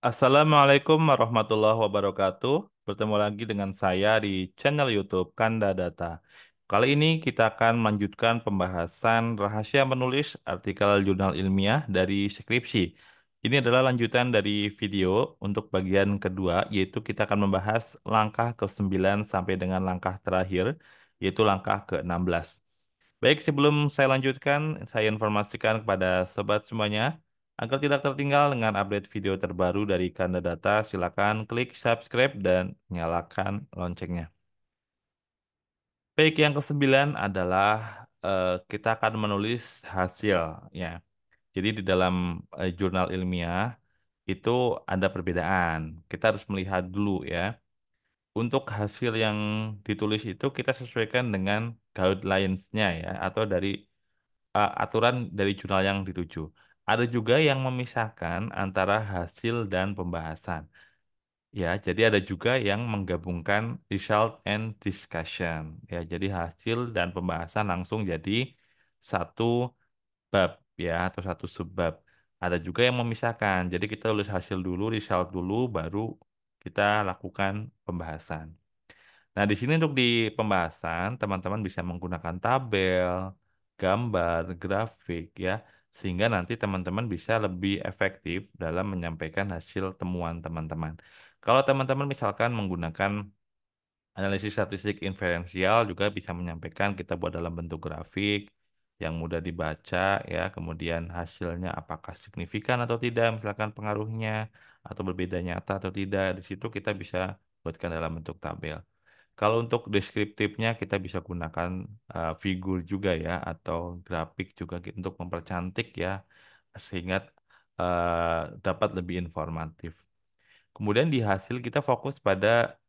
Assalamualaikum warahmatullahi wabarakatuh. Bertemu lagi dengan saya di channel YouTube Kanda Data. Kali ini kita akan melanjutkan pembahasan rahasia menulis artikel jurnal ilmiah dari skripsi. Ini adalah lanjutan dari video untuk bagian kedua, yaitu kita akan membahas langkah ke-9 sampai dengan langkah terakhir, yaitu langkah ke-16. Baik, sebelum saya lanjutkan, saya informasikan kepada sobat semuanya, agar tidak tertinggal dengan update video terbaru dari Kanda Data, silakan klik subscribe dan nyalakan loncengnya. Baik, yang ke-9 adalah kita akan menulis hasil, ya. Jadi di dalam jurnal ilmiah itu ada perbedaan. Kita harus melihat dulu ya. Untuk hasil yang ditulis itu kita sesuaikan dengan guidelines-nya ya, atau dari aturan dari jurnal yang dituju. Ada juga yang memisahkan antara hasil dan pembahasan. Ya, jadi ada juga yang menggabungkan result and discussion. Ya, jadi hasil dan pembahasan langsung jadi satu bab ya, atau satu subbab. Ada juga yang memisahkan. Jadi kita tulis hasil dulu, result dulu, baru kita lakukan pembahasan. Nah, di sini untuk di pembahasan, teman-teman bisa menggunakan tabel, gambar, grafik, ya, sehingga nanti teman-teman bisa lebih efektif dalam menyampaikan hasil temuan teman-teman. Kalau teman-teman misalkan menggunakan analisis statistik inferensial juga bisa menyampaikan kita buat dalam bentuk grafik yang mudah dibaca, ya, kemudian hasilnya apakah signifikan atau tidak, misalkan pengaruhnya, atau berbeda nyata atau tidak, di situ kita bisa buatkan dalam bentuk tabel. Kalau untuk deskriptifnya kita bisa gunakan figur juga ya atau grafik juga untuk mempercantik ya sehingga dapat lebih informatif. Kemudian di hasil kita fokus pada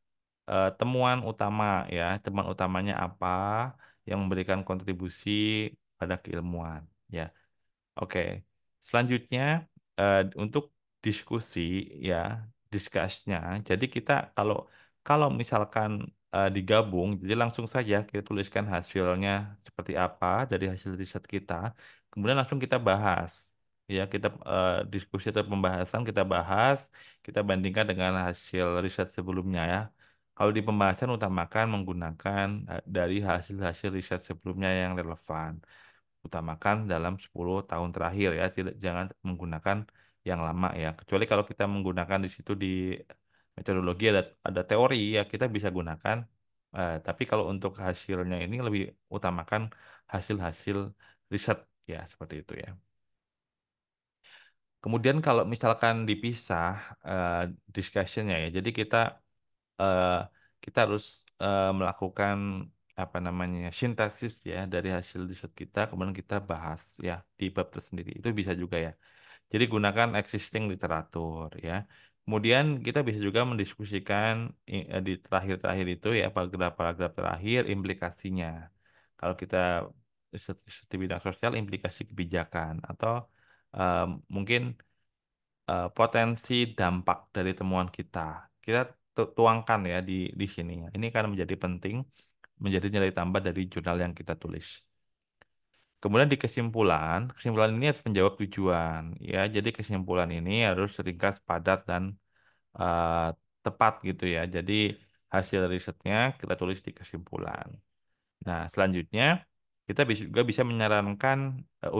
temuan utama ya, temuan utamanya apa yang memberikan kontribusi pada keilmuan ya. Oke, selanjutnya untuk diskusi ya, discussnya. Jadi kita kalau kalau misalkan digabung, jadi langsung saja kita tuliskan hasilnya seperti apa dari hasil riset kita, kemudian langsung kita bahas. Ya, kita diskusi atau pembahasan kita bahas, kita bandingkan dengan hasil riset sebelumnya ya. Kalau di pembahasan utamakan menggunakan dari hasil-hasil riset sebelumnya yang relevan, utamakan dalam 10 tahun terakhir ya, tidak jangan menggunakan yang lama ya. Kecuali kalau kita menggunakan di situ di metodologi ada teori ya kita bisa gunakan. Tapi kalau untuk hasilnya ini lebih utamakan hasil-hasil riset ya seperti itu ya. Kemudian kalau misalkan dipisah eh, discussion-nya ya, jadi eh, kita harus melakukan apa namanya sintesis ya dari hasil riset kita, kemudian kita bahas ya di bab tersendiri. Itu bisa juga ya. Jadi gunakan existing literatur ya. Kemudian kita bisa juga mendiskusikan di terakhir-terakhir itu ya paragraf-paragraf terakhir implikasinya. Kalau kita riset di bidang sosial implikasi kebijakan atau eh, mungkin potensi dampak dari temuan kita. Kita tuangkan ya di sini ya. Ini akan menjadi penting, menjadi nilai tambah dari jurnal yang kita tulis. Kemudian di kesimpulan, kesimpulan ini harus menjawab tujuan ya. Jadi kesimpulan ini harus ringkas, padat dan eh, tepat gitu ya. Jadi hasil risetnya kita tulis di kesimpulan. Nah, selanjutnya kita juga bisa menyarankan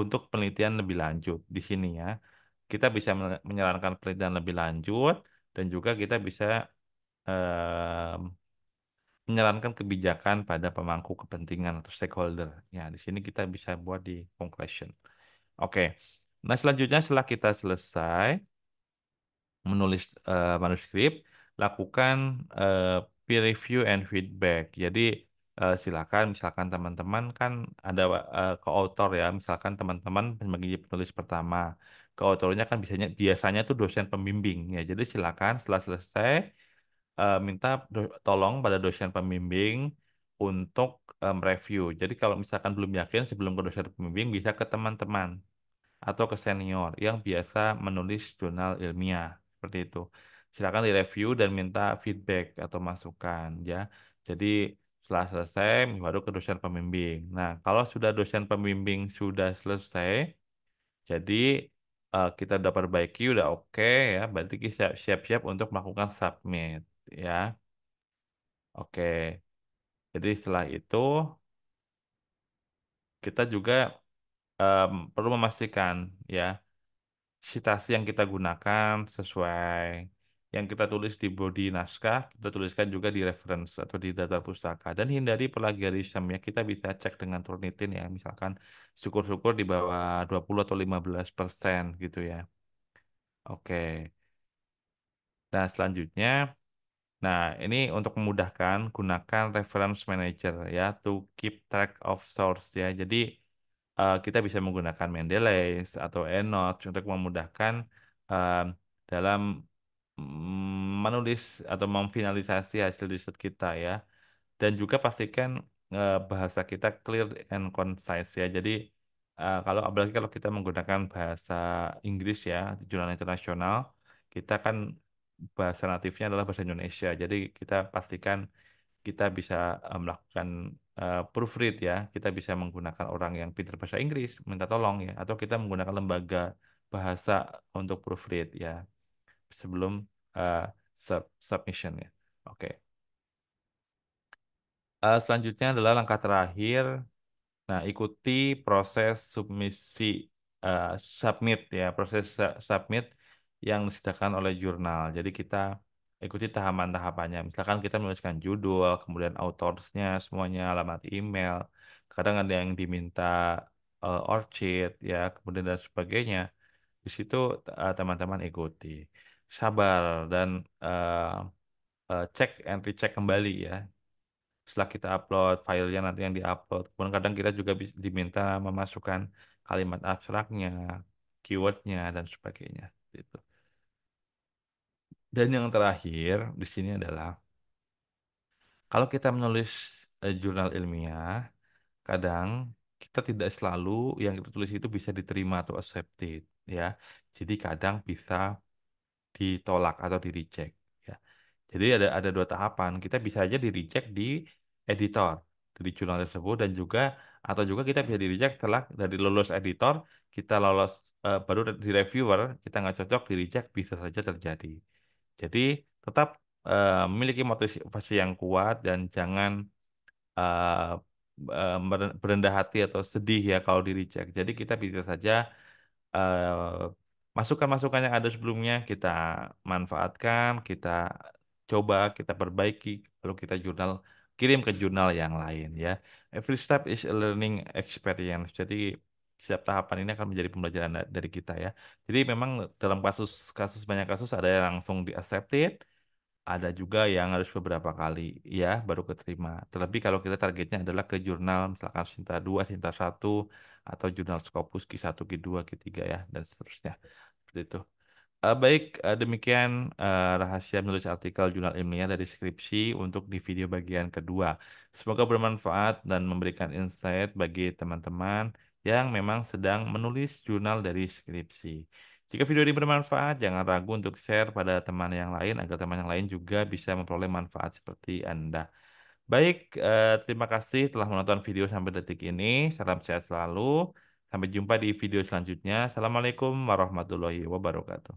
untuk penelitian lebih lanjut di sini ya. Kita bisa menyarankan penelitian lebih lanjut dan juga kita bisa eh, menyarankan kebijakan pada pemangku kepentingan atau stakeholder. Ya, di sini kita bisa buat di conclusion. Oke. Nah, selanjutnya setelah kita selesai menulis manuskrip, lakukan peer review and feedback. Jadi silakan misalkan teman-teman kan ada ke-author ya, misalkan teman-teman sebagai penulis pertama, ke-authornya kan biasanya tuh dosen pembimbing ya. Jadi silakan setelah selesai minta tolong pada dosen pembimbing untuk review. Jadi kalau misalkan belum yakin sebelum ke dosen pembimbing bisa ke teman-teman atau ke senior yang biasa menulis jurnal ilmiah seperti itu. Silakan direview dan minta feedback atau masukan ya. Jadi setelah selesai baru ke dosen pembimbing. Nah, kalau sudah dosen pembimbing sudah selesai, jadi kita udah perbaiki, udah oke ya, berarti kita siap-siap untuk melakukan submit ya. Oke. Jadi setelah itu kita juga perlu memastikan ya citasi yang kita gunakan sesuai yang kita tulis di body naskah, kita tuliskan juga di reference atau di daftar pustaka. Dan hindari plagiarisme ya, kita bisa cek dengan Turnitin ya, misalkan syukur-syukur di bawah 20 atau 15% gitu ya. Oke. Nah, selanjutnya, nah ini untuk memudahkan, gunakan reference manager ya, to keep track of source ya. Jadi, kita bisa menggunakan Mendeley atau EndNote untuk memudahkan eh, dalam menulis atau memfinalisasi hasil riset kita ya. Dan juga pastikan bahasa kita clear and concise ya. Jadi kalau apalagi kalau kita menggunakan bahasa Inggris ya di jurnal internasional, kita kan bahasa natifnya adalah bahasa Indonesia. Jadi kita pastikan kita bisa melakukan proofread ya. Kita bisa menggunakan orang yang pintar bahasa Inggris, minta tolong ya. Atau kita menggunakan lembaga bahasa untuk proofread ya sebelum eh, submission ya. Oke. Selanjutnya adalah langkah terakhir. Nah, ikuti proses submisi, eh, submit ya, proses submit yang disediakan oleh jurnal. Jadi kita ikuti tahapan-tahapannya. Misalkan kita menuliskan judul, kemudian autorsnya, semuanya, alamat email. Kadang ada yang diminta orchid ya, kemudian dan sebagainya. Di situ teman-teman ikuti. Sabar dan cek and recheck kembali ya setelah kita upload filenya nanti yang diupload. Kemudian kadang kita juga diminta memasukkan kalimat abstraknya, keywordnya dan sebagainya. Gitu. Dan yang terakhir di sini adalah kalau kita menulis jurnal ilmiah, kadang kita tidak selalu yang kita tulis itu bisa diterima atau accepted, ya. Jadi kadang bisa ditolak atau di reject ya. Jadi ada dua tahapan. Kita bisa aja di reject di editor dari jurnal tersebut dan juga atau juga kita bisa di reject setelah dari lulus editor kita lolos baru di reviewer kita nggak cocok di reject bisa saja terjadi. Jadi tetap memiliki motivasi yang kuat dan jangan eh, berendah hati atau sedih ya kalau di reject. Jadi kita bisa saja eh, masukan-masukan yang ada sebelumnya kita manfaatkan, kita coba, kita perbaiki, lalu kita kirim ke jurnal yang lain ya. Every step is a learning experience. Jadi setiap tahapan ini akan menjadi pembelajaran dari kita ya. Jadi memang dalam kasus banyak kasus ada yang langsung di accepted, ada juga yang harus beberapa kali ya baru keterima. Terlebih kalau kita targetnya adalah ke jurnal misalkan Sinta 2, Sinta 1 atau jurnal Scopus Q1, Q2, Q3 ya dan seterusnya. Seperti itu. Baik, demikian rahasia menulis artikel jurnal ilmiah dari skripsi untuk di video bagian kedua. Semoga bermanfaat dan memberikan insight bagi teman-teman yang memang sedang menulis jurnal dari skripsi. Jika video ini bermanfaat, jangan ragu untuk share pada teman yang lain agar teman yang lain juga bisa memperoleh manfaat seperti Anda. Baik, terima kasih telah menonton video sampai detik ini. Salam sehat selalu. Sampai jumpa di video selanjutnya. Assalamualaikum warahmatullahi wabarakatuh.